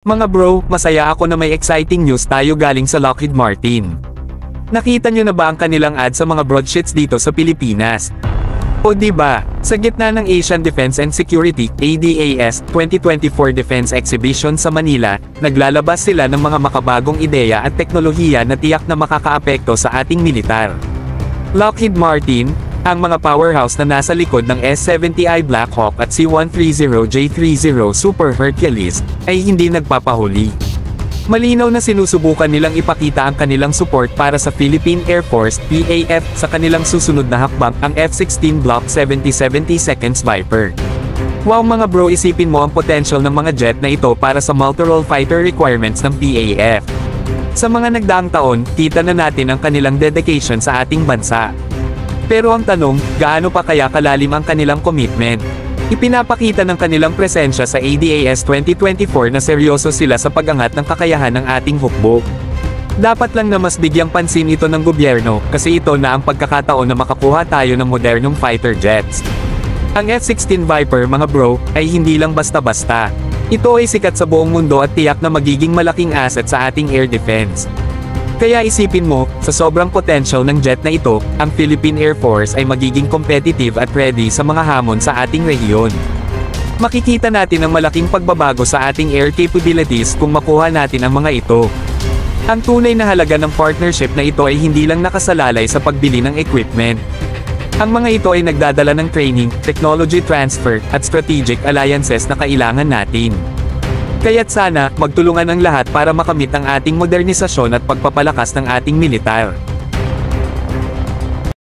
Mga bro, masaya ako na may exciting news tayo galing sa Lockheed Martin. Nakita nyo na ba ang kanilang ad sa mga broadsheets dito sa Pilipinas? O diba, sa gitna ng Asian Defense and Security, ADAS, 2024 Defense Exhibition sa Manila, naglalabas sila ng mga makabagong ideya at teknolohiya na tiyak na makakaapekto sa ating militar. Lockheed Martin, ang mga powerhouse na nasa likod ng S-70i Black Hawk at C-130J30 Super Hercules, ay hindi nagpapahuli. Malinaw na sinusubukan nilang ipakita ang kanilang support para sa Philippine Air Force, PAF, sa kanilang susunod na hakbang, ang F-16 Block 70-70 Seconds Viper. Wow mga bro, isipin mo ang potential ng mga jet na ito para sa multi-role fighter requirements ng PAF. Sa mga nagdaang taon, kita na natin ang kanilang dedication sa ating bansa. Pero ang tanong, gaano pa kaya kalalim ang kanilang commitment? Ipinapakita ng kanilang presensya sa ADAS 2024 na seryoso sila sa pag-angat ng kakayahan ng ating hukbo. Dapat lang na mas bigyang pansin ito ng gobyerno, kasi ito na ang pagkakataon na makakuha tayo ng modernong fighter jets. Ang F-16 Viper mga bro, ay hindi lang basta-basta. Ito ay sikat sa buong mundo at tiyak na magiging malaking asset sa ating air defense. Kaya isipin mo, sa sobrang potential ng jet na ito, ang Philippine Air Force ay magiging competitive at ready sa mga hamon sa ating rehiyon. Makikita natin ang malaking pagbabago sa ating air capabilities kung makuha natin ang mga ito. Ang tunay na halaga ng partnership na ito ay hindi lang nakasalalay sa pagbili ng equipment. Ang mga ito ay nagdadala ng training, technology transfer, at strategic alliances na kailangan natin. Kaya't sana, magtulungan ang lahat para makamit ang ating modernisasyon at pagpapalakas ng ating militar.